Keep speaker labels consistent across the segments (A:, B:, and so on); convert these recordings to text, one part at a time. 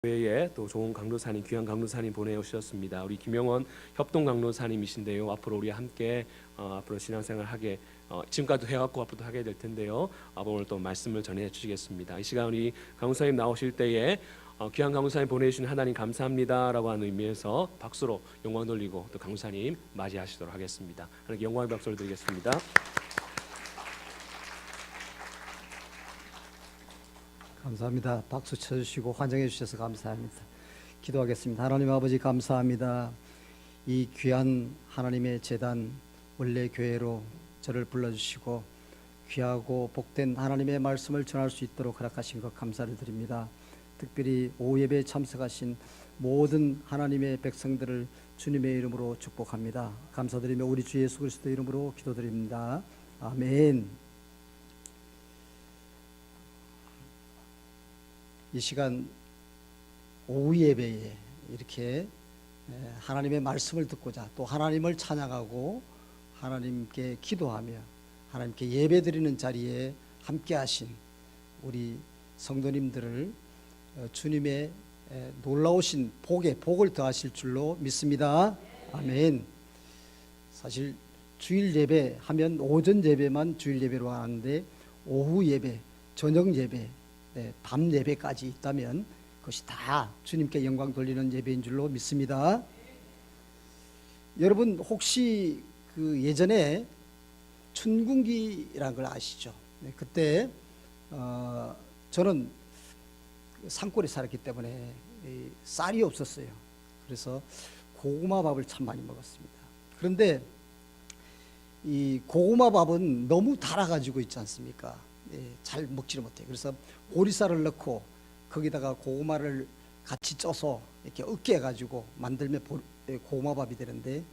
A: 교회에 또 좋은 강도사님, 귀한 강도사님 보내오셨습니다. 우리 김영원 협동 강도사님이신데요. 앞으로 우리 함께 앞으로 신앙생활 하게 지금까지도 해왔고 앞으로도 하게 될 텐데요. 오늘 또 말씀을 전해 주시겠습니다. 이 시간 우리 강도사님 나오실 때에 귀한 강도사님 보내주신 하나님 감사합니다라고 하는 의미에서 박수로 영광 돌리고 또 강도사님 맞이하시도록 하겠습니다. 하나님께 영광의 박수를 드리겠습니다.
B: 감사합니다. 박수 쳐주시고 환영해 주셔서 감사합니다. 기도하겠습니다. 하나님 아버지 감사합니다. 이 귀한 하나님의 제단 원래 교회로 저를 불러주시고 귀하고 복된 하나님의 말씀을 전할 수 있도록 허락하신 것 감사를 드립니다. 특별히 오후 예배에 참석하신 모든 하나님의 백성들을 주님의 이름으로 축복합니다. 감사드리며 우리 주 예수 그리스도 이름으로 기도드립니다. 아멘. 이 시간 오후 예배에 이렇게 하나님의 말씀을 듣고자 또 하나님을 찬양하고 하나님께 기도하며 하나님께 예배드리는 자리에 함께 하신 우리 성도님들을 주님의 놀라우신 복을 더하실 줄로 믿습니다. 아멘. 사실 주일 예배 하면 오전 예배만 주일 예배로 하는데 오후 예배, 저녁 예배, 밤 예배까지 있다면 그것이 다 주님께 영광 돌리는 예배인 줄로 믿습니다. 여러분 혹시 그 예전에 춘궁기라는 걸 아시죠? 그때 저는 산골에 살았기 때문에 쌀이 없었어요. 그래서 고구마 밥을 참 많이 먹었습니다. 그런데 이 고구마 밥은 너무 달아가지고 있지 않습니까? 잘 먹지를 못해요. 그래서 보리쌀을 넣고 거기다가 고구마를 같이 쪄서 이렇게 으깨가지고 만들면 고구마밥이 되는데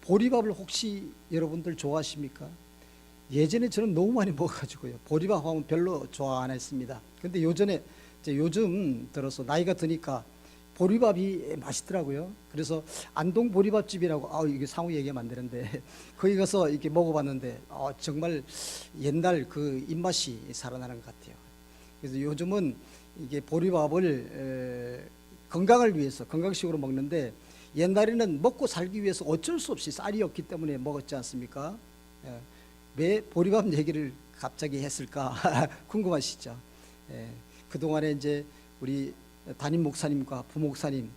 B: 보리밥을 혹시 여러분들 좋아하십니까? 예전에 저는 너무 많이 먹어가지고요. 보리밥 하면 별로 좋아 안 했습니다. 근데 요즘 들어서 나이가 드니까 보리밥이 맛있더라고요. 그래서 안동 보리밥집이라고 이게 상호 얘기하면 안 되는데 거기 가서 이렇게 먹어봤는데 정말 옛날 그 입맛이 살아나는 것 같아요. 그래서 요즘은 이게 보리밥을 건강을 위해서 건강식으로 먹는데 옛날에는 먹고 살기 위해서 어쩔 수 없이 쌀이 없기 때문에 먹었지 않습니까? 왜 보리밥 얘기를 갑자기 했을까 궁금하시죠? 그동안에 이제 우리 담임 목사님과 부목사님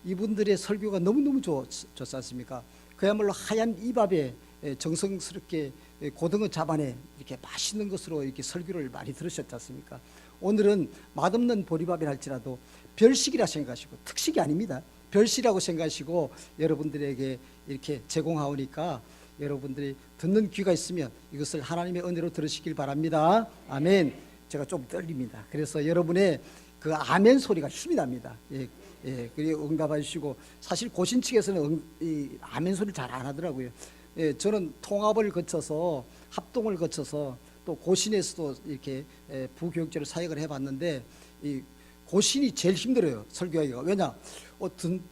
B: 이분들의 설교가 너무너무 좋지 않습니까? 그야말로 하얀 이 밥에 정성스럽게 고등어 잡아내 이렇게 맛있는 것으로 이렇게 설교를 많이 들으셨지 않습니까? 오늘은 맛없는 보리밥이라 할지라도 별식이라 생각하시고 특식이 아닙니다. 별식이라고 생각하시고 여러분들에게 이렇게 제공하오니까 여러분들이 듣는 귀가 있으면 이것을 하나님의 은혜로 들으시길 바랍니다. 아멘. 제가 좀 떨립니다. 그래서 여러분의 그 아멘 소리가 힘이 납니다. 그리고 응답해 주시고 사실 고신 측에서는 이 아멘 소리를 잘 안 하더라고요. 저는 통합을 거쳐서 합동을 거쳐서 또 고신에서도 이렇게 부교육자로 사역을 해봤는데 이 고신이 제일 힘들어요. 설교하기가. 왜냐?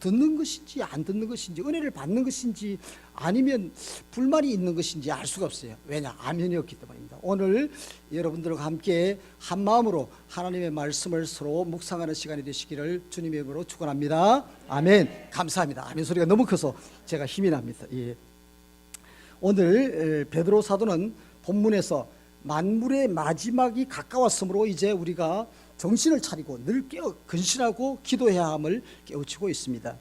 B: 듣는 것인지 안 듣는 것인지 은혜를 받는 것인지 아니면 불만이 있는 것인지 알 수가 없어요. 왜냐? 아멘이 없기 때문입니다. 오늘 여러분들과 함께 한 마음으로 하나님의 말씀을 서로 묵상하는 시간이 되시기를 주님의 이름으로 축원합니다. 아멘. 감사합니다. 아멘 소리가 너무 커서 제가 힘이 납니다. 예. 오늘 베드로 사도는 본문에서 만물의 마지막이 가까웠으므로 이제 우리가 정신을 차리고 늘 근신하고 기도해야 함을 깨우치고 있습니다.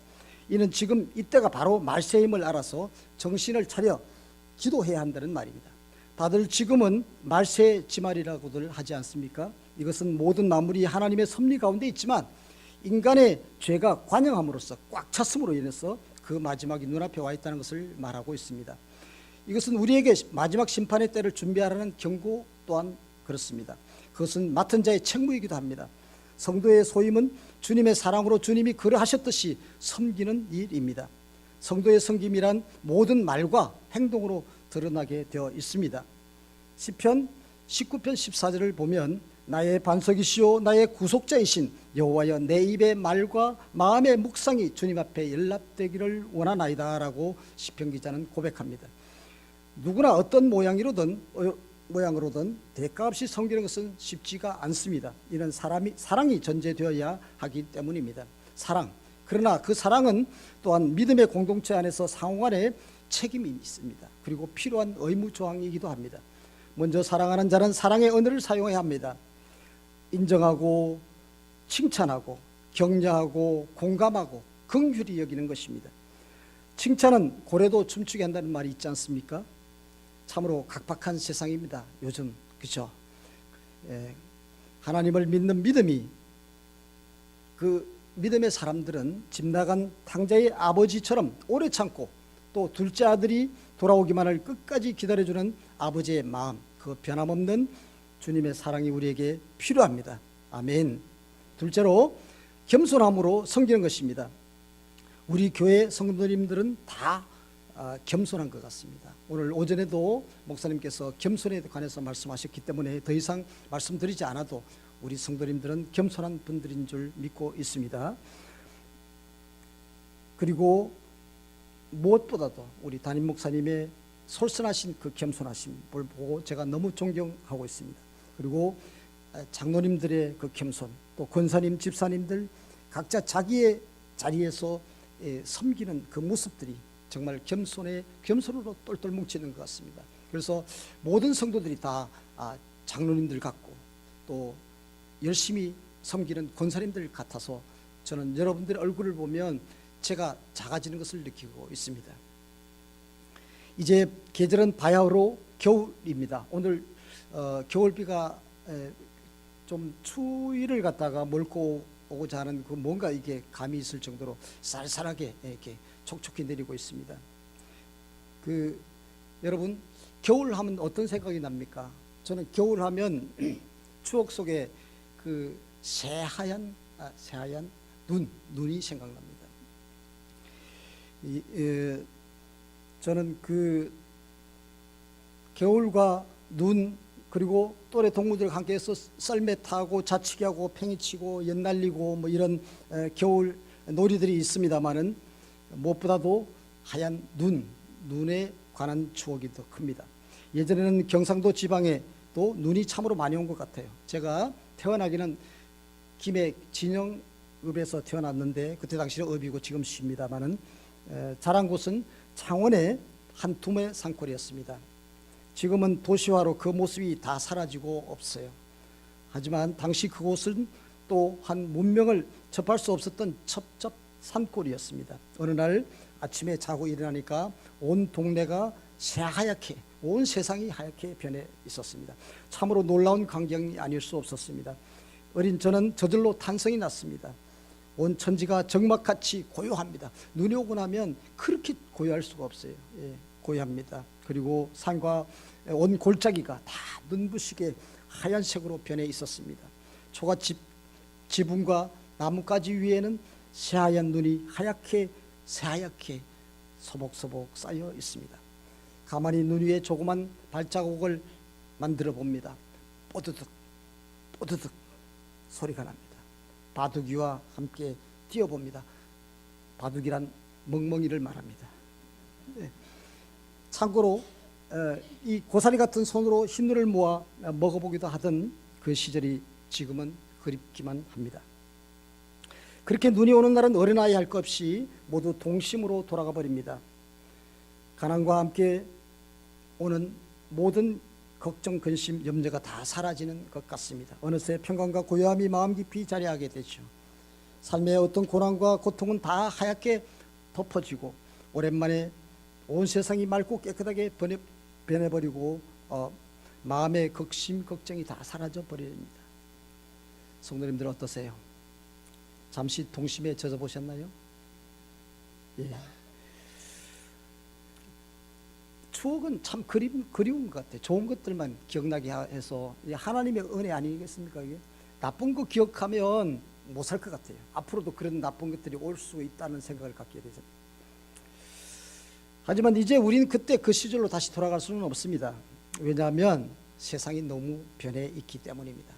B: 이는 지금 이때가 바로 말세임을 알아서 정신을 차려 기도해야 한다는 말입니다. 다들 지금은 말세 지말이라고들 하지 않습니까? 이것은 모든 만물이 하나님의 섭리 가운데 있지만 인간의 죄가 관영함으로써 꽉 찼음으로 인해서 그 마지막이 눈앞에 와 있다는 것을 말하고 있습니다. 이것은 우리에게 마지막 심판의 때를 준비하라는 경고 또한 그렇습니다. 그것은 맡은 자의 책무이기도 합니다. 성도의 소임은 주님의 사랑으로 주님이 그러하셨듯이 섬기는 일입니다. 성도의 섬김이란 모든 말과 행동으로 드러나게 되어 있습니다. 시편 19편 14절을 보면 나의 반석이시오 나의 구속자이신 여호와여 내 입의 말과 마음의 묵상이 주님 앞에 연락되기를 원하나이다 라고 시편 기자는 고백합니다. 누구나 어떤 모양이로든 모양으로든 대가 없이 섬기는 것은 쉽지가 않습니다. 이는 사랑이 전제되어야 하기 때문입니다. 사랑. 그러나 그 사랑은 또한 믿음의 공동체 안에서 상호간의 책임이 있습니다. 그리고 필요한 의무 조항이기도 합니다. 먼저 사랑하는 자는 사랑의 언어를 사용해야 합니다. 인정하고 칭찬하고 격려하고 공감하고 긍휼히 여기는 것입니다. 칭찬은 고래도 춤추게 한다는 말이 있지 않습니까? 참으로 각박한 세상입니다. 요즘 그렇죠? 하나님을 믿는 믿음이 그 믿음의 사람들은 집 나간 탕자의 아버지처럼 오래 참고 또 둘째 아들이 돌아오기만을 끝까지 기다려주는 아버지의 마음, 그 변함없는 주님의 사랑이 우리에게 필요합니다. 아멘. 둘째로 겸손함으로 섬기는 것입니다. 우리 교회 성도님들은 다 겸손한 것 같습니다. 오늘 오전에도 목사님께서 겸손에 관해서 말씀하셨기 때문에 더 이상 말씀드리지 않아도 우리 성도님들은 겸손한 분들인 줄 믿고 있습니다. 그리고 무엇보다도 우리 담임 목사님의 솔선하신 그 겸손하심을 보고 제가 너무 존경하고 있습니다. 그리고 장로님들의 그 겸손, 또 권사님, 집사님들 각자 자기의 자리에서 섬기는 그 모습들이 정말 겸손으로 똘똘 뭉치는 것 같습니다. 그래서 모든 성도들이 다 장로님들 같고 또 열심히 섬기는 권사님들 같아서 저는 여러분들의 얼굴을 보면 제가 작아지는 것을 느끼고 있습니다. 이제 계절은 바야흐로 겨울입니다. 오늘 겨울비가 좀 추위를 갖다가 몰고 오고자 하는 그 뭔가 이게 감이 있을 정도로 쌀쌀하게 이렇게 촉촉히 내리고 있습니다. 여러분 겨울 하면 어떤 생각이 납니까? 저는 겨울 하면 추억 속에 그 새하얀 눈이 생각납니다. 저는 그 겨울과 눈 그리고 또래 동무들과 함께해서 썰매 타고 자치기 하고 팽이 치고 연날리고 뭐 이런 겨울 놀이들이 있습니다만은 무엇보다도 하얀 눈에 관한 추억이 더 큽니다. 예전에는 경상도 지방에 또 눈이 참으로 많이 온 것 같아요. 제가 태어나기는 김해 진영읍에서 태어났는데 그때 당시는 읍이고 지금 시입니다만은 자란 곳은 창원의 한 둠의 산골이었습니다. 지금은 도시화로 그 모습이 다 사라지고 없어요. 하지만 당시 그곳은 또 한 문명을 접할 수 없었던 첩첩 산골이었습니다. 어느 날 아침에 자고 일어나니까 온 동네가 새하얗게 온 세상이 하얗게 변해 있었습니다. 참으로 놀라운 광경이 아닐 수 없었습니다. 어린 저는 저절로 탄성이 났습니다. 온 천지가 정막같이 고요합니다. 눈이 오고 나면 그렇게 고요할 수가 없어요. 고요합니다. 그리고 산과 온 골짜기가 다 눈부시게 하얀색으로 변해 있었습니다. 초가집 지붕과 나뭇가지 위에는 새하얀 눈이 새하얗게 소복소복 쌓여 있습니다. 가만히 눈 위에 조그만 발자국을 만들어 봅니다. 뽀드득 소리가 납니다. 바둑이와 함께 뛰어봅니다. 바둑이란 멍멍이를 말합니다. 참고로 이 고사리 같은 손으로 흰눈을 모아 먹어보기도 하던 그 시절이 지금은 그립기만 합니다. 그렇게 눈이 오는 날은 어린아이 할 것 없이 모두 동심으로 돌아가 버립니다. 가난과 함께 오는 모든 걱정, 근심, 염려가 다 사라지는 것 같습니다. 어느새 평강과 고요함이 마음 깊이 자리하게 되죠. 삶의 어떤 고난과 고통은 다 하얗게 덮어지고 오랜만에 온 세상이 맑고 깨끗하게 변해버리고 마음의 걱심, 걱정이 다 사라져 버립니다. 성도님들 어떠세요? 잠시 동심에 젖어 보셨나요? 예. 추억은 참 그리운 것 같아요. 좋은 것들만 기억나게 해서 하나님의 은혜 아니겠습니까? 이게 나쁜 거 기억하면 못 살 것 같아요. 앞으로도 그런 나쁜 것들이 올 수 있다는 생각을 갖게 되죠. 하지만 이제 우리는 그때 그 시절로 다시 돌아갈 수는 없습니다. 왜냐하면 세상이 너무 변해 있기 때문입니다.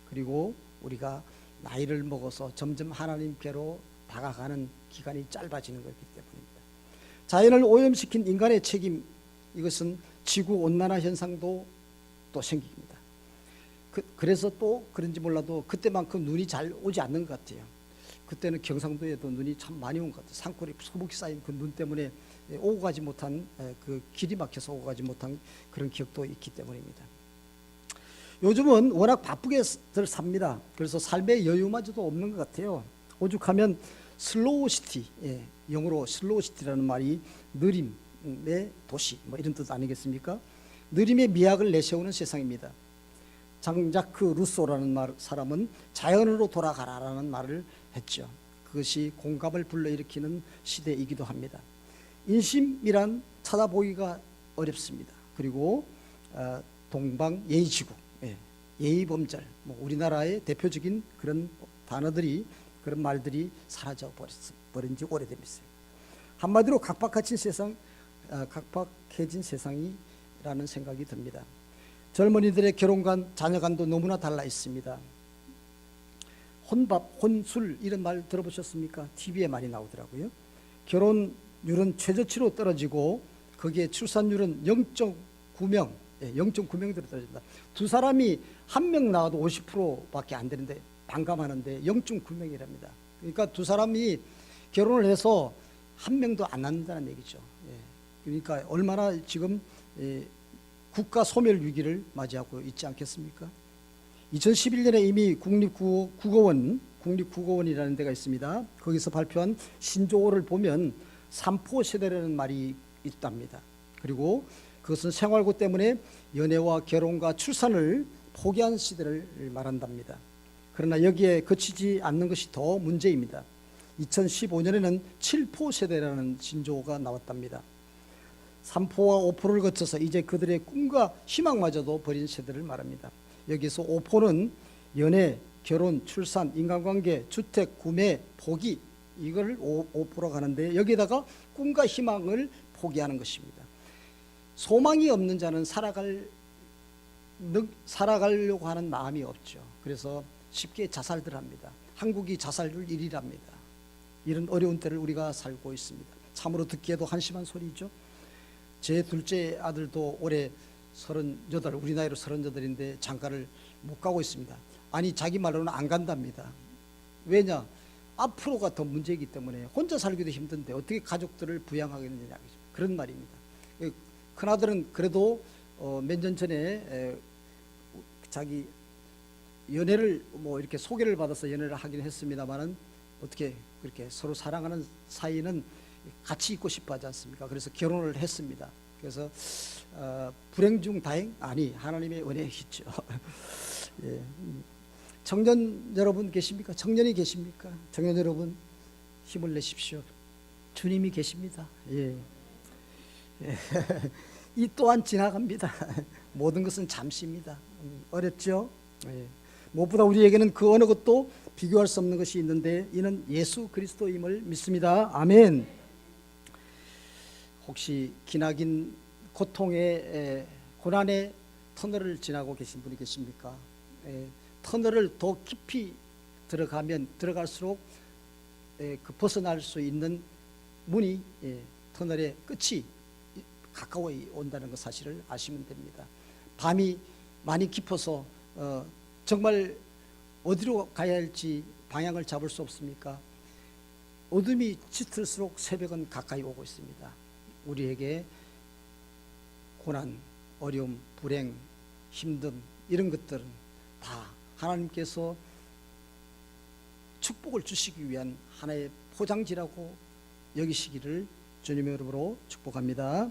B: 그리고 우리가 나이를 먹어서 점점 하나님께로 다가가는 기간이 짧아지는 것이기 때문입니다. 자연을 오염시킨 인간의 책임, 이것은 지구온난화 현상도 또 생깁니다. 그래서 또 그런지 몰라도 그때만큼 눈이 잘 오지 않는 것 같아요. 그때는 경상도에도 눈이 참 많이 온 것 같아요. 산골에 소복이 쌓인 그 눈 때문에 오고 가지 못한, 그 길이 막혀서 오고 가지 못한 그런 기억도 있기 때문입니다. 요즘은 워낙 바쁘게들 삽니다. 그래서 삶의 여유마저도 없는 것 같아요. 오죽하면 슬로우 시티, 영어로 슬로우 시티라는 말이 느림의 도시, 뭐 이런 뜻 아니겠습니까? 느림의 미학을 내세우는 세상입니다. 장자크 루소라는 사람은 자연으로 돌아가라라는 말을 했죠. 그것이 공감을 불러일으키는 시대이기도 합니다. 인심이란 찾아보기가 어렵습니다. 그리고 동방예의지국, 예의범절, 뭐 우리나라의 대표적인 그런 단어들이, 그런 말들이 사라져 버린 지 오래됩니다. 한마디로 각박해진 세상이라는 생각이 듭니다. 젊은이들의 결혼관, 자녀관도 너무나 달라 있습니다. 혼밥, 혼술 이런 말 들어보셨습니까? TV에 많이 나오더라고요. 결혼율은 최저치로 떨어지고 거기에 출산율은 0.9명, 0.9명대로 떨어집니다. 두 사람이 한 명 나와도 50%밖에 안 되는데 반감하는데 0.9명이랍니다. 그러니까 두 사람이 결혼을 해서 한 명도 안 낳는다는 얘기죠. 그러니까 얼마나 지금 국가 소멸 위기를 맞이하고 있지 않겠습니까? 2011년에 이미 국립국어원이라는 데가 있습니다. 거기서 발표한 신조어를 보면 삼포 세대라는 말이 있답니다. 그리고 그것은 생활고 때문에 연애와 결혼과 출산을 포기한 시대를 말한답니다. 그러나 여기에 그치지 않는 것이 더 문제입니다. 2015년에는 7포 세대라는 신조어가 나왔답니다. 3포와 5포를 거쳐서 이제 그들의 꿈과 희망마저도 버린 세대를 말합니다. 여기서 5포는 연애, 결혼, 출산, 인간관계, 주택, 구매, 포기, 이걸 5포라고 하는데 여기에다가 꿈과 희망을 포기하는 것입니다. 소망이 없는 자는 살아가려고 하는 마음이 없죠. 그래서 쉽게 자살들 합니다. 한국이 자살률 1위랍니다. 이런 어려운 때를 우리가 살고 있습니다. 참으로 듣기에도 한심한 소리죠. 제 둘째 아들도 올해 38, 우리 나이로 38인데 장가를 못 가고 있습니다. 아니 자기 말로는 안 간답니다. 왜냐? 앞으로가 더 문제이기 때문에 혼자 살기도 힘든데 어떻게 가족들을 부양하겠느냐, 그런 말입니다. 큰아들은 그래도 몇 년 전에 자기 연애를 뭐 이렇게 소개를 받아서 연애를 하긴 했습니다만은 어떻게 그렇게 서로 사랑하는 사이는 같이 있고 싶어 하지 않습니까? 그래서 결혼을 했습니다. 그래서 불행 중 다행? 아니, 하나님의 은혜 있죠. 예. 청년 여러분 계십니까? 청년이 계십니까? 청년 여러분 힘을 내십시오. 주님이 계십니다. 예. 예. 이 또한 지나갑니다. 모든 것은 잠시입니다. 어렵죠? 예. 무엇보다 우리에게는 그 어느 것도 비교할 수 없는 것이 있는데 이는 예수 그리스도임을 믿습니다. 아멘. 혹시 기나긴 고통의 고난의 터널을 지나고 계신 분이 계십니까? 터널을 더 깊이 들어갈수록 그 벗어날 수 있는 문이, 터널의 끝이 가까워 온다는 그 사실을 아시면 됩니다. 밤이 많이 깊어서 정말 어디로 가야 할지 방향을 잡을 수 없습니까? 어둠이 짙을수록 새벽은 가까이 오고 있습니다. 우리에게 고난, 어려움, 불행, 힘듦 이런 것들은 다 하나님께서 축복을 주시기 위한 하나의 포장지라고 여기시기를 주님의 이름으로 축복합니다.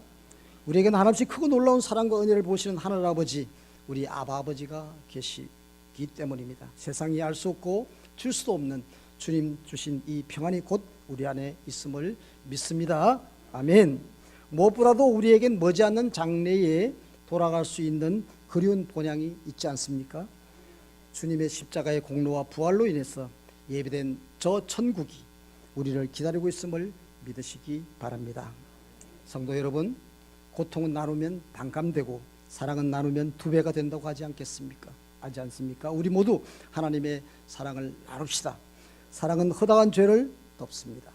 B: 우리에게는 한없이 크고 놀라운 사랑과 은혜를 보시는 하늘 아버지, 우리 아바 아버지가 계시기 때문입니다. 세상이 알 수 없고 줄 수도 없는 주님 주신 이 평안이 곧 우리 안에 있음을 믿습니다. 아멘. 무엇보다도 우리에겐 머지않는 장래에 돌아갈 수 있는 그리운 본향이 있지 않습니까? 주님의 십자가의 공로와 부활로 인해서 예배된 저 천국이 우리를 기다리고 있음을 믿으시기 바랍니다. 성도 여러분, 고통은 나누면 반감되고 사랑은 나누면 2배가 된다고 하지 않겠습니까? 하지 않습니까? 우리 모두 하나님의 사랑을 나눕시다. 사랑은 허다한 죄를 덮습니다.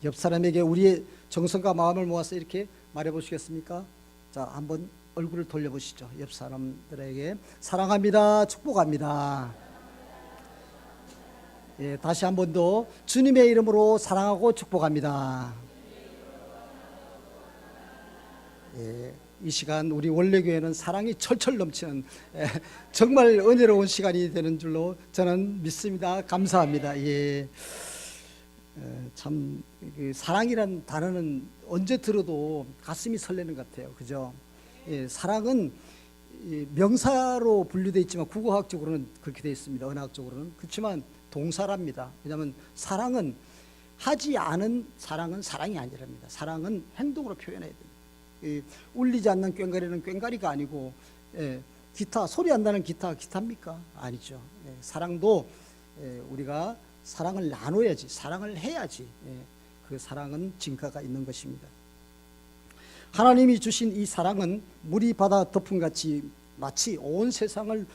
B: 옆 사람에게 우리의 정성과 마음을 모아서 이렇게 말해 보시겠습니까? 자, 한번 얼굴을 돌려보시죠. 옆 사람들에게 사랑합니다, 축복합니다. 예, 다시 한 번 더 주님의 이름으로 사랑하고 축복합니다. 예, 이 시간 우리 원래교회는 사랑이 철철 넘치는 정말 은혜로운 시간이 되는 줄로 저는 믿습니다. 감사합니다. 예, 참 사랑이란 단어는 언제 들어도 가슴이 설레는 것 같아요. 그죠? 예, 사랑은 명사로 분류되어 있지만 국어학적으로는 그렇게 되어 있습니다. 언어학적으로는. 그렇지만 동사랍니다. 왜냐하면 사랑은 하지 않은 사랑은 사랑이 아니랍니다. 사랑은 행동으로 표현해야 됩니다. 울리지 않는 꽹과리는 꽹과리가 아니고, 기타 소리 안 나는 기타입니까? 아니죠. 사랑도 우리가 사랑을 나눠야지, 사랑을 해야지, 그 사랑은 진가가 있는 것입니다. 하나님이 주신 이 사랑은 물이 바다 덮음같이 마치 온 세상을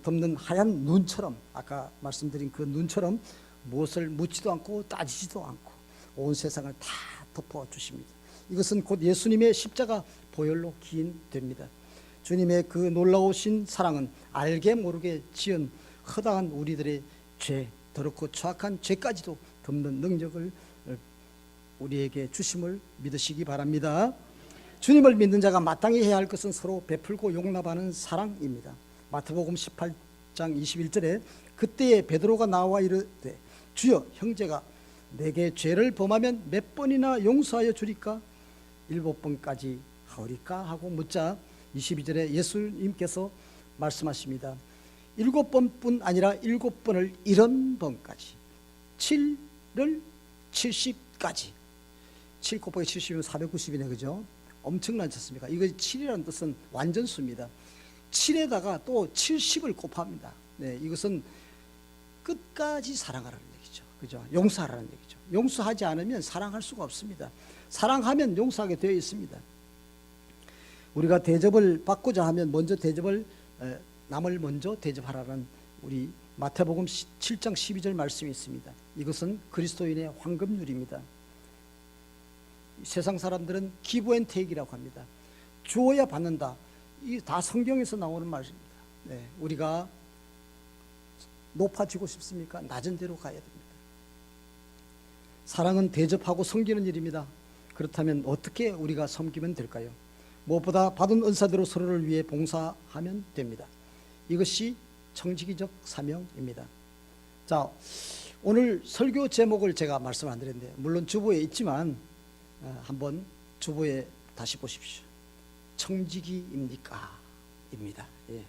B: 덮는 하얀 눈처럼, 아까 말씀드린 그 눈처럼 무엇을 묻지도 않고 따지지도 않고 온 세상을 다 덮어주십니다. 이것은 곧 예수님의 십자가 보혈로 기인됩니다. 주님의 그 놀라우신 사랑은 알게 모르게 지은 허다한 우리들의 죄, 더럽고 추악한 죄까지도 덮는 능력을 우리에게 주심을 믿으시기 바랍니다. 주님을 믿는 자가 마땅히 해야 할 것은 서로 베풀고 용납하는 사랑입니다. 마태복음 18장 21절에 그때에 베드로가 나와 이르되 주여, 형제가 내게 죄를 범하면 몇 번이나 용서하여 주리까? 7번까지 하오리까? 하고 묻자 22절에 예수님께서 말씀하십니다. 7번뿐 아니라 7번을 70번까지, 7을 70까지. 7 곱하기 70이면 490이네, 그죠? 엄청나지 않습니까? 이거 7이라는 뜻은 완전수입니다. 7에다가 또 70을 곱합니다. 네, 이것은 끝까지 사랑하라는 얘기죠. 그죠? 용서하라는 얘기죠. 용서하지 않으면 사랑할 수가 없습니다. 사랑하면 용서하게 되어 있습니다. 우리가 대접을 받고자 하면 먼저 남을 먼저 대접하라는 우리 마태복음 7장 12절 말씀이 있습니다. 이것은 그리스도인의 황금률입니다. 세상 사람들은 give and take이라고 합니다. 주어야 받는다. 이 다 성경에서 나오는 말입니다. 네, 우리가 높아지고 싶습니까? 낮은 데로 가야 됩니다. 사랑은 대접하고 섬기는 일입니다. 그렇다면 어떻게 우리가 섬기면 될까요? 무엇보다 받은 은사대로 서로를 위해 봉사하면 됩니다. 이것이 청지기적 사명입니다. 자, 오늘 설교 제목을 제가 말씀 안 드렸는데, 물론 주보에 있지만 한번 주보에 다시 보십시오. 청지기입니까? 입니다. 예.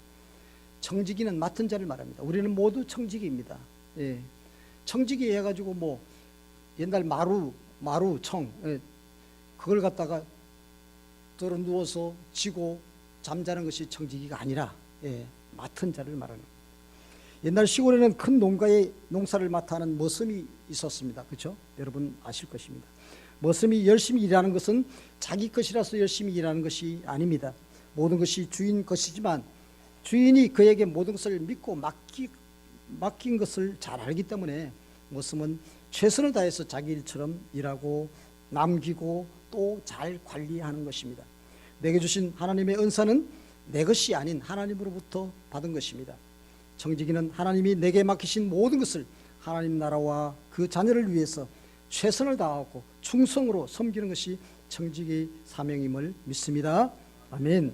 B: 청지기는 맡은 자를 말합니다. 우리는 모두 청지기입니다. 예. 청지기 해가지고 뭐 옛날 마루청, 그걸 갖다가 들어 누워서 지고 잠자는 것이 청지기가 아니라, 맡은 자를 말하는. 옛날 시골에는 큰 농가에 농사를 맡아 하는 머슴이 있었습니다. 그렇죠? 여러분 아실 것입니다. 머슴이 열심히 일하는 것은 자기 것이라서 열심히 일하는 것이 아닙니다. 모든 것이 주인 것이지만 주인이 그에게 모든 것을 믿고 맡긴 것을 잘 알기 때문에 머슴은 최선을 다해서 자기 일처럼 일하고 남기고 또 잘 관리하는 것입니다. 내게 주신 하나님의 은사는 내 것이 아닌 하나님으로부터 받은 것입니다. 청지기는 하나님이 내게 맡기신 모든 것을 하나님 나라와 그 자녀를 위해서 최선을 다하고 충성으로 섬기는 것이 청지기 사명임을 믿습니다. 아멘.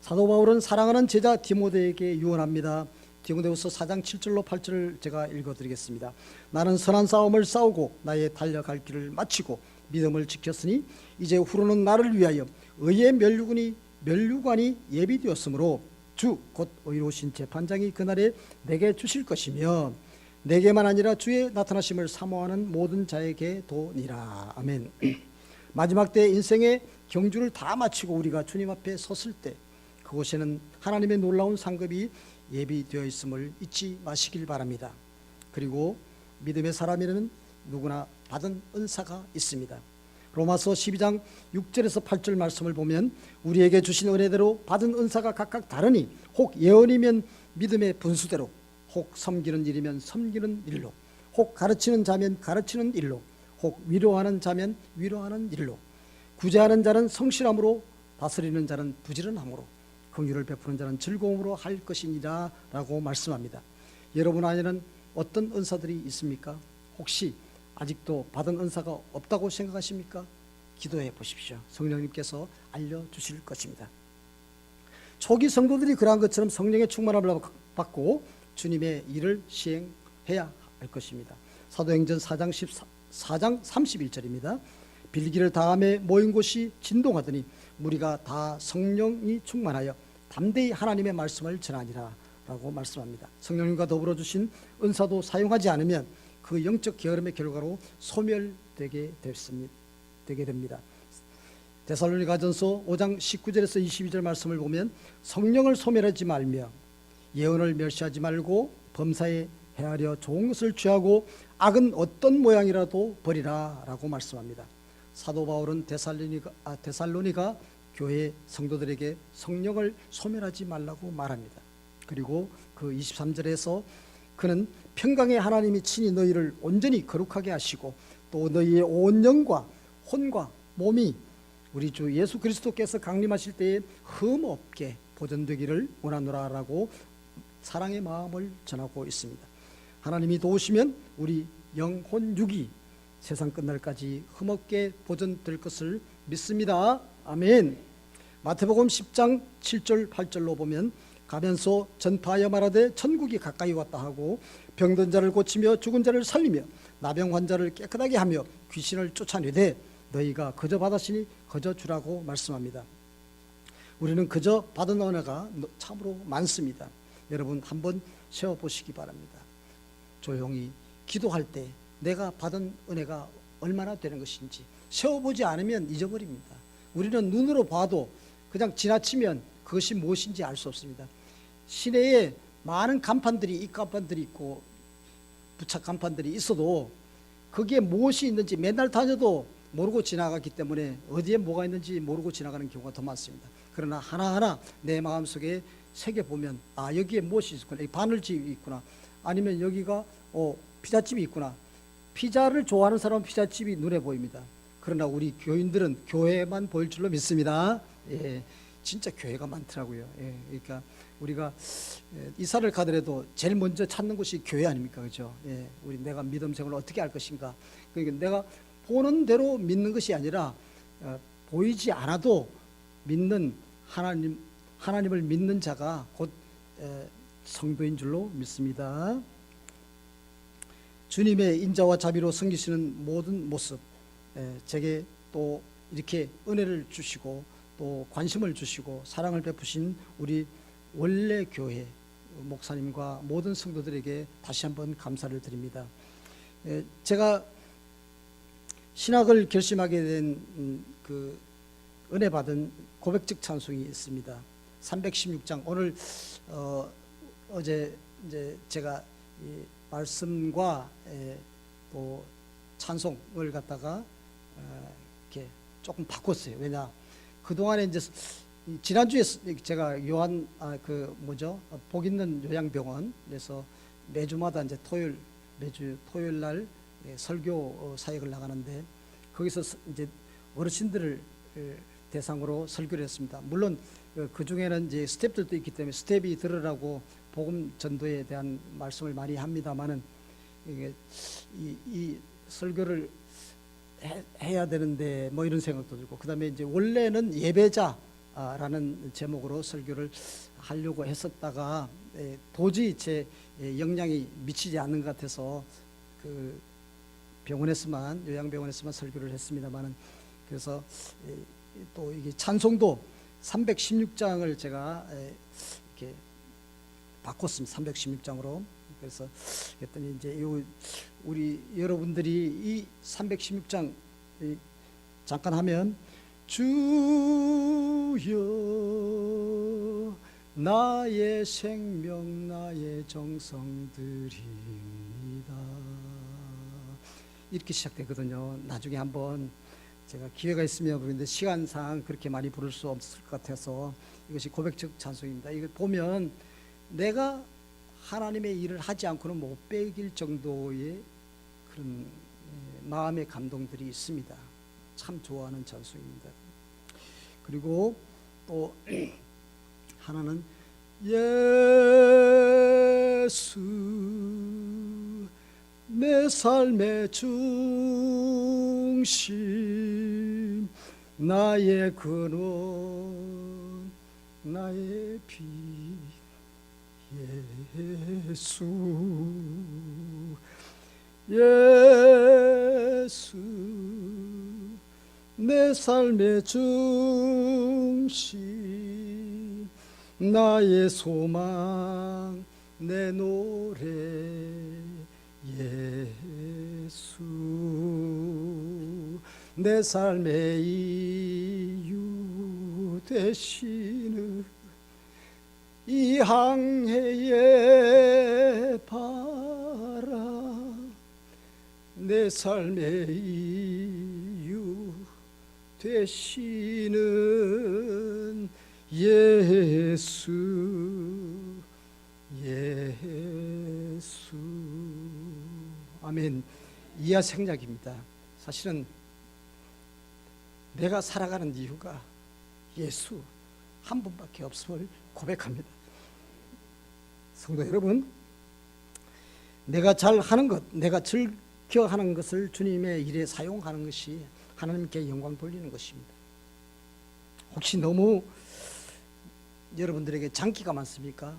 B: 사도 바울은 사랑하는 제자 디모데에게 유언합니다. 디모데후서 4장 7절로 8절을 제가 읽어드리겠습니다. 나는 선한 싸움을 싸우고 나의 달려갈 길을 마치고 믿음을 지켰으니 이제 후로는 나를 위하여 의의 면류관이 예비되었으므로 주 곧 의로우신 재판장이 그날에 내게 주실 것이며 내게만 아니라 주의 나타나심을 사모하는 모든 자에게 도니라. 아멘. 마지막 때 인생의 경주를 다 마치고 우리가 주님 앞에 섰을 때 그곳에는 하나님의 놀라운 상급이 예비되어 있음을 잊지 마시길 바랍니다. 그리고 믿음의 사람이라면 누구나 받은 은사가 있습니다. 로마서 12장 6절에서 8절 말씀을 보면 우리에게 주신 은혜대로 받은 은사가 각각 다르니 혹 예언이면 믿음의 분수대로, 혹 섬기는 일이면 섬기는 일로, 혹 가르치는 자면 가르치는 일로, 혹 위로하는 자면 위로하는 일로, 구제하는 자는 성실함으로 다스리는 자는 부지런함으로 긍휼을 베푸는 자는 즐거움으로 할 것이니라 라고 말씀합니다. 여러분 안에는 어떤 은사들이 있습니까? 혹시 아직도 받은 은사가 없다고 생각하십니까? 기도해 보십시오. 성령님께서 알려주실 것입니다. 초기 성도들이 그러한 것처럼 성령의 충만함을 받고 주님의 일을 시행해야 할 것입니다. 사도행전 4장 31절입니다. 빌기를 다음에 모인 곳이 진동하더니 무리가 다 성령이 충만하여 담대히 하나님의 말씀을 전하니라 라고 말씀합니다. 성령님과 더불어 주신 은사도 사용하지 않으면 그 영적 게으름의 결과로 소멸되게 됩니다. 데살로니가전서 5장 19절에서 22절 말씀을 보면 성령을 소멸하지 말며 예언을 멸시하지 말고 범사에 헤아려 좋은 것을 취하고 악은 어떤 모양이라도 버리라 라고 말씀합니다. 사도 바울은 데살로니가 교회 성도들에게 성령을 소멸하지 말라고 말합니다. 그리고 그 23절에서 그는 평강의 하나님이 친히 너희를 온전히 거룩하게 하시고 또 너희의 온 영과 혼과 몸이 우리 주 예수 그리스도께서 강림하실 때에 흠없게 보존되기를 원하노라라고 사랑의 마음을 전하고 있습니다. 하나님이 도우시면 우리 영혼 육이 세상 끝날까지 흠없게 보존될 것을 믿습니다. 아멘. 마태복음 10장 7절 8절로 보면 가면서 전파하여 말하되 천국이 가까이 왔다 하고 병든 자를 고치며 죽은 자를 살리며 나병 환자를 깨끗하게 하며 귀신을 쫓아내되 너희가 그저 받았으니 그저 주라고 말씀합니다. 우리는 그저 받은 은혜가 참으로 많습니다. 여러분 한번 세어보시기 바랍니다. 조용히 기도할 때 내가 받은 은혜가 얼마나 되는 것인지 세어보지 않으면 잊어버립니다. 우리는 눈으로 봐도 그냥 지나치면 그것이 무엇인지 알 수 없습니다. 시내에 많은 간판들이 입간판들이 있고 부착 간판들이 있어도 거기에 무엇이 있는지 맨날 다녀도 모르고 지나가기 때문에 어디에 뭐가 있는지 모르고 지나가는 경우가 더 많습니다. 그러나 하나하나 내 마음속에 새겨보면 아 여기에 무엇이 있구나, 바늘집이 있구나, 아니면 여기가 피자집이 있구나. 피자를 좋아하는 사람은 피자집이 눈에 보입니다. 그러나 우리 교인들은 교회만 보일 줄로 믿습니다. 예, 진짜 교회가 많더라고요. 예, 그러니까 우리가 이사를 가더라도 제일 먼저 찾는 곳이 교회 아닙니까, 그렇죠? 예, 우리 내가 믿음 생활을 어떻게 할 것인가. 그러니까 내가 보는 대로 믿는 것이 아니라 보이지 않아도 믿는 하나님을 믿는 자가 곧 성도인 줄로 믿습니다. 주님의 인자와 자비로 섬기시는 모든 모습, 제게 또 이렇게 은혜를 주시고 또 관심을 주시고 사랑을 베푸신 우리 원래 교회 목사님과 모든 성도들에게 다시 한번 감사를 드립니다. 제가 신학을 결심하게 된 그 은혜 받은 고백적 찬송이 있습니다. 316장. 오늘 어제 이제 제가 이 말씀과 또 찬송을 갖다가 이렇게 조금 바꿨어요. 왜냐 그 동안에 이제 지난주에 제가 요한 복 있는 요양병원에서 매주마다 이제 매주 토요일 날 설교 사역을 나가는데 거기서 이제 어르신들을 대상으로 설교를 했습니다. 물론 그 중에는 이제 스텝들도 있기 때문에 스텝이 들으라고 복음 전도에 대한 말씀을 많이 합니다만은 이게 이 설교를 해야 되는데 뭐 이런 생각도 들고, 그다음에 이제 원래는 예배자라는 제목으로 설교를 하려고 했었다가 도저히 제 역량이 미치지 않는 것 같아서 그 요양병원에서만 설교를 했습니다만은, 그래서 또 이게 찬송도 316장을 제가 이렇게 바꿨습니다. 316장으로. 그래서 그랬더니 이제 우리 여러분들이 이 316장 잠깐 하면 주여 나의 생명 나의 정성 드립니다 이렇게 시작되거든요. 나중에 한번 제가 기회가 있으면 부르는데 시간상 그렇게 많이 부를 수 없을 것 같아서 이것이 고백적 찬송입니다. 이거 보면 내가 하나님의 일을 하지 않고는 못 배길 정도의 그런 마음의 감동들이 있습니다. 참 좋아하는 찬송입니다. 그리고 또 하나는 예수 내 삶의 중심 나의 근원 나의 빛 예수 예수 내 삶의 중심 나의 소망 내 노래 예수 내 삶의 이유 되시는 이 항해의 바람 내 삶의 이유 되시는 예수 예수 아멘. 이하 생략입니다. 사실은 내가 살아가는 이유가 예수 한 분밖에 없음을 고백합니다. 성도 여러분, 내가 잘하는 것, 내가 즐겨하는 것을 주님의 일에 사용하는 것이 하나님께 영광 돌리는 것입니다. 혹시 너무 여러분들에게 장기가 많습니까?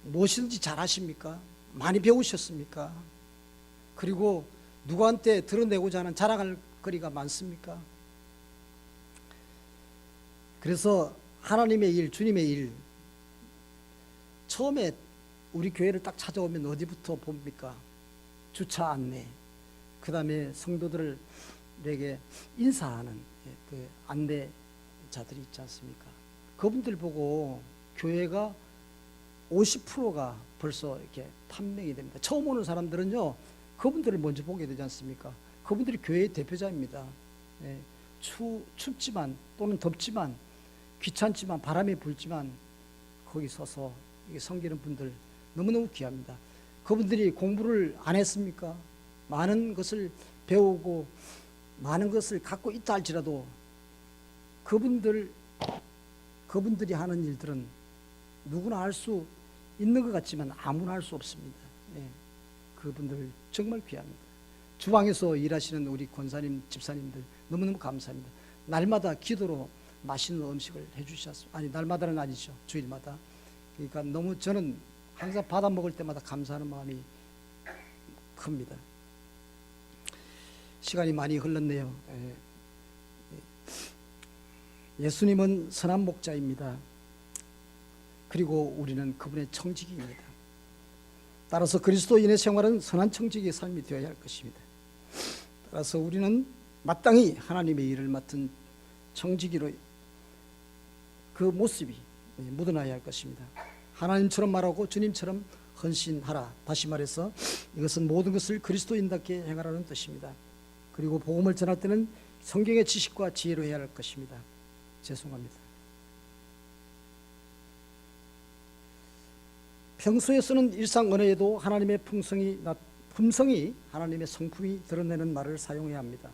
B: 무엇이든지 잘하십니까? 많이 배우셨습니까? 그리고 누구한테 드러내고자 하는 자랑할 거리가 많습니까? 그래서 하나님의 일, 주님의 일, 처음에 우리 교회를 딱 찾아오면 어디부터 봅니까? 주차 안내, 그 다음에 성도들에게 인사하는 그 안내자들이 있지 않습니까? 그분들 보고 교회가 50%가 벌써 이렇게 판명이 됩니다. 처음 오는 사람들은요, 그분들을 먼저 보게 되지 않습니까? 그분들이 교회의 대표자입니다. 예, 춥지만 또는 덥지만 귀찮지만 바람이 불지만 거기 서서 섬기는 분들 너무너무 귀합니다. 그분들이 공부를 안 했습니까? 많은 것을 배우고 많은 것을 갖고 있다 할지라도 그분들이 하는 일들은 누구나 할 수 있는 것 같지만 아무나 할 수 없습니다. 예, 그분들 정말 귀합니다. 주방에서 일하시는 우리 권사님, 집사님들 너무너무 감사합니다. 날마다 기도로 맛있는 음식을 해주셨습니다. 아니, 날마다는 아니죠. 주일마다. 그러니까 너무 저는 항상 받아 먹을 때마다 감사하는 마음이 큽니다. 시간이 많이 흘렀네요. 예수님은 선한 목자입니다. 그리고 우리는 그분의 청지기입니다. 따라서 그리스도인의 생활은 선한 청지기의 삶이 되어야 할 것입니다. 따라서 우리는 마땅히 하나님의 일을 맡은 청지기로 그 모습이 묻어나야 할 것입니다. 하나님처럼 말하고 주님처럼 헌신하라. 다시 말해서 이것은 모든 것을 그리스도인답게 행하라는 뜻입니다. 그리고 복음을 전할 때는 성경의 지식과 지혜로 해야 할 것입니다. 죄송합니다. 평소에 쓰는 일상 언어에도 하나님의 품성이 하나님의 성품이 드러내는 말을 사용해야 합니다.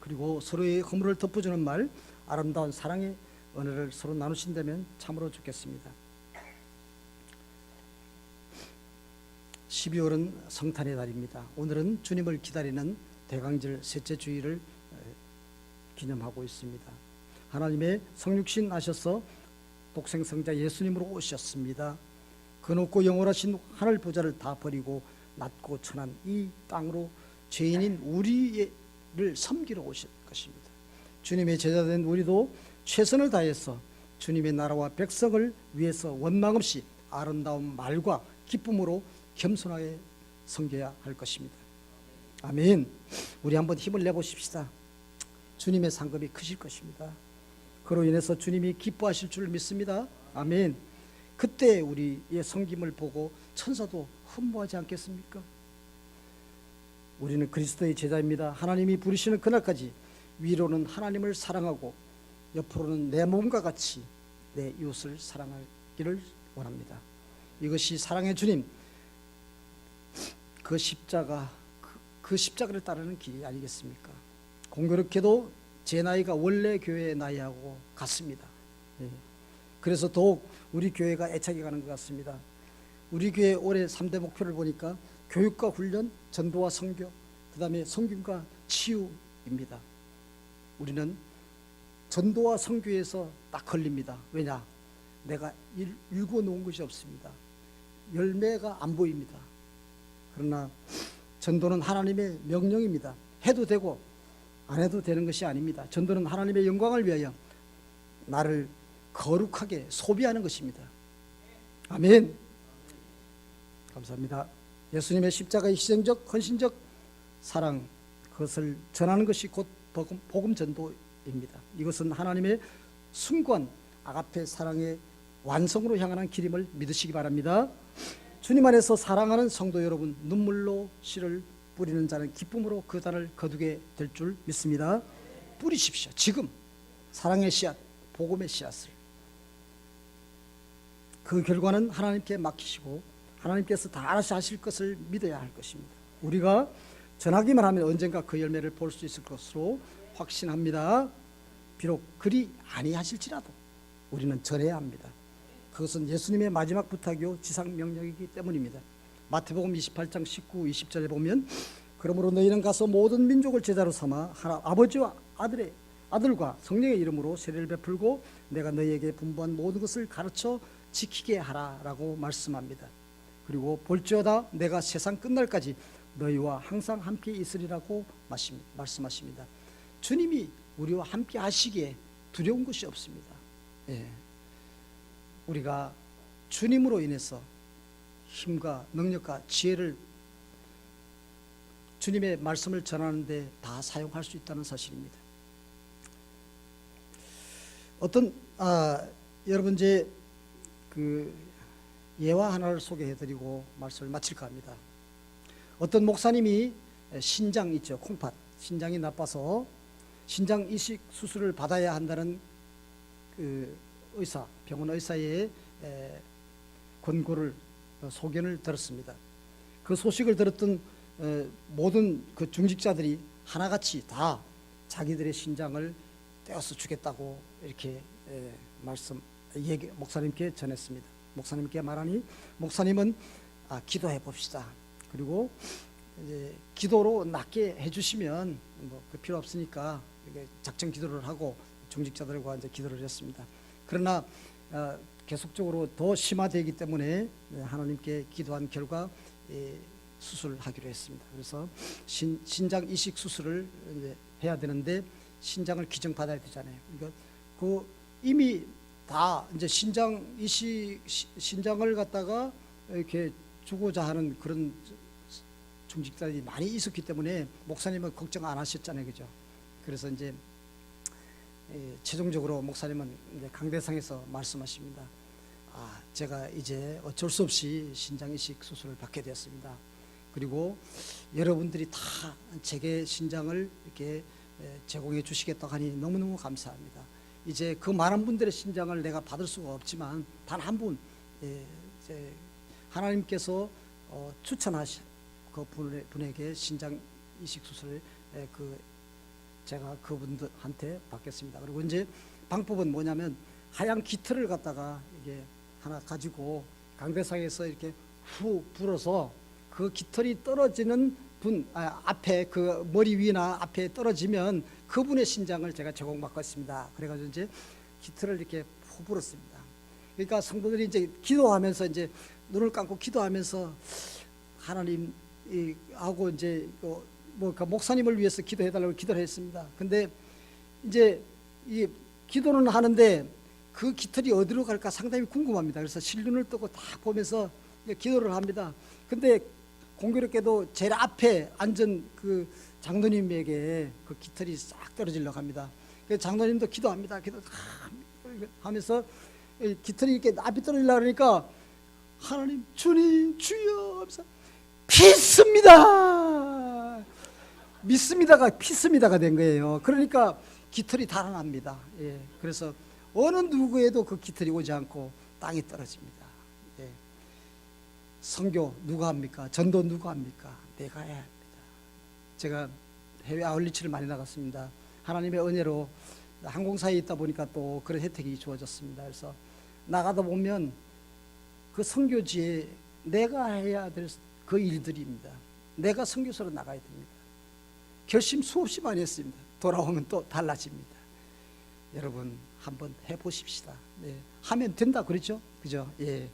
B: 그리고 서로의 허물을 덮어주는 말, 아름다운 사랑의 언어를 서로 나누신다면 참으로 좋겠습니다. 12월은 성탄의 달입니다. 오늘은 주님을 기다리는 대강절 셋째 주일을 기념하고 있습니다. 하나님의 성육신 하셔서 독생성자 예수님으로 오셨습니다. 그 높고 영원하신 하늘 보좌를 다 버리고 낮고 천한 이 땅으로 죄인인 우리를 섬기러 오실 것입니다. 주님의 제자된 우리도 최선을 다해서 주님의 나라와 백성을 위해서 원망 없이 아름다운 말과 기쁨으로 겸손하게 섬겨야 할 것입니다. 아멘. 우리 한번 힘을 내보십시다. 주님의 상급이 크실 것입니다. 그로 인해서 주님이 기뻐하실 줄 믿습니다. 아멘. 그때 우리의 섬김을 보고 천사도 흠모하지 않겠습니까? 우리는 그리스도의 제자입니다. 하나님이 부르시는 그날까지 위로는 하나님을 사랑하고 옆으로는 내 몸과 같이 내 이웃을 사랑하기를 원합니다. 이것이 사랑의 주님, 그 십자가를 따르는 길이 아니겠습니까? 공교롭게도 제 나이가 원래 교회의 나이하고 같습니다. 예. 그래서 더욱 우리 교회가 애착이 가는 것 같습니다. 우리 교회 올해 3대 목표를 보니까 교육과 훈련, 전도와 선교, 그 다음에 성김과 치유입니다. 우리는 전도와 선교에서 딱 걸립니다. 왜냐? 내가 일궈 놓은 것이 없습니다. 열매가 안 보입니다. 그러나 전도는 하나님의 명령입니다. 해도 되고 안 해도 되는 것이 아닙니다. 전도는 하나님의 영광을 위하여 나를 거룩하게 소비하는 것입니다. 아멘. 감사합니다. 예수님의 십자가의 희생적 헌신적 사랑, 그것을 전하는 것이 곧 복음 전도입니다. 이것은 하나님의 숭고한 아가페 사랑의 완성으로 향하는 길임을 믿으시기 바랍니다. 주님 안에서 사랑하는 성도 여러분, 눈물로 씨를 뿌리는 자는 기쁨으로 그 단을 거두게 될 줄 믿습니다. 뿌리십시오. 지금 사랑의 씨앗, 복음의 씨앗을. 그 결과는 하나님께 맡기시고 하나님께서 다 알아서 하실 것을 믿어야 할 것입니다. 우리가 전하기만 하면 언젠가 그 열매를 볼 수 있을 것으로 확신합니다. 비록 그리 아니하실지라도 우리는 전해야 합니다. 그것은 예수님의 마지막 부탁이요 지상 명령이기 때문입니다. 마태복음 28장 19, 20절에 보면 그러므로 너희는 가서 모든 민족을 제자로 삼아 아버지와 아들과 성령의 이름으로 세례를 베풀고 내가 너희에게 분부한 모든 것을 가르쳐 지키게 하라라고 말씀합니다. 그리고 볼지어다 내가 세상 끝날까지 너희와 항상 함께 있으리라고 말씀하십니다. 주님이 우리와 함께 하시기에 두려운 것이 없습니다. 예. 우리가 주님으로 인해서 힘과 능력과 지혜를 주님의 말씀을 전하는데 다 사용할 수 있다는 사실입니다. 여러분 이제 그 예화 하나를 소개해드리고 말씀을 마칠까 합니다. 어떤 목사님이 신장 있죠, 콩팥 신장이 나빠서 신장 이식 수술을 받아야 한다는 그 병원 의사의 권고를 소견을 들었습니다. 그 소식을 들었던 모든 그 중직자들이 하나같이 다 자기들의 신장을 떼어서 주겠다고 이렇게 목사님께 전했습니다. 목사님께 말하니 목사님은 기도해 봅시다. 그리고 이제 기도로 낫게 해주시면 그 필요 없으니까 작정 기도를 하고 중직자들과 이제 기도를 했습니다. 그러나 계속적으로 더 심화되기 때문에 하나님께 기도한 결과 수술하기로 했습니다. 그래서 신장 이식 수술을 이제 해야 되는데 신장을 기증받아야 되잖아요. 그러니까 그 이미 다 이제 신장을 갖다가 이렇게 주고자 하는 그런 중직자들이 많이 있었기 때문에 목사님은 걱정 안 하셨잖아요, 그죠? 그래서 이제 최종적으로 목사님은 이제 강대상에서 말씀하십니다. 제가 이제 어쩔 수 없이 신장 이식 수술을 받게 되었습니다. 그리고 여러분들이 다 제게 신장을 이렇게 제공해 주시겠다고 하니 너무너무 감사합니다. 이제 그 많은 분들의 신장을 내가 받을 수가 없지만 단 한 분, 하나님께서 추천하신 그 분에게 신장 이식 수술을 제가 그분들한테 받겠습니다. 그리고 이제 방법은 뭐냐면 하얀 깃털을 갖다가 이게 하나 가지고 강대상에서 이렇게 후 불어서 그 깃털이 떨어지는 앞에 그 머리 위나 앞에 떨어지면 그분의 신장을 제가 제공받겠습니다. 그래가지고 이제 깃털을 이렇게 후 불었습니다. 그러니까 성도들이 이제 기도하면서 이제 눈을 감고 기도하면서 하나님 하고 이제 목사님을 위해서 기도해달라고 기도를 했습니다. 근데 이제 이 기도는 하는데 그 깃털이 어디로 갈까 상당히 궁금합니다. 그래서 실눈을 뜨고 다 보면서 기도를 합니다. 근데 공교롭게도 제일 앞에 앉은 그 장로님에게 그 깃털이 싹 떨어지려고 합니다. 장로님도 기도합니다. 기도 하면서 깃털이 이렇게 앞이 떨어지려고 그러니까 하나님 주님 주여 하면서 믿습니다. 믿습니다가 피습니다가 된 거예요. 그러니까 깃털이 달아납니다. 예. 그래서 어느 누구에도 그 깃털이 오지 않고 땅에 떨어집니다. 예. 선교 누가 합니까? 전도 누가 합니까? 내가 해야 합니다. 제가 해외 아울리치를 많이 나갔습니다. 하나님의 은혜로 항공사에 있다 보니까 또 그런 혜택이 주어졌습니다. 그래서 나가다 보면 그 선교지에 내가 해야 될 그 일들입니다. 내가 선교사로 나가야 됩니다. 결심 수없이 많이 했습니다. 돌아오면 또 달라집니다. 여러분 한번 해보십시다. 네, 하면 된다 그렇죠? 그죠? 예,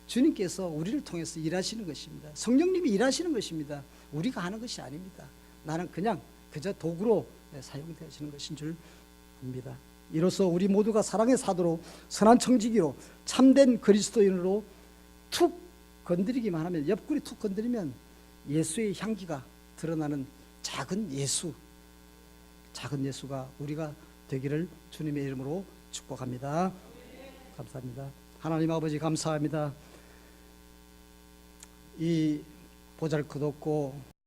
B: 주님께서 우리를 통해서 일하시는 것입니다. 성령님이 일하시는 것입니다. 우리가 하는 것이 아닙니다. 나는 그저 도구로 사용되시는 것인 줄 압니다. 이로써 우리 모두가 사랑의 사도로 선한 청지기로 참된 그리스도인으로 툭 건드리기만 하면, 옆구리 툭 건드리면 예수의 향기가 드러나는 작은 예수가 우리가 되기를 주님의 이름으로 축복합니다. 감사합니다. 하나님 아버지 감사합니다. 이 보잘것없고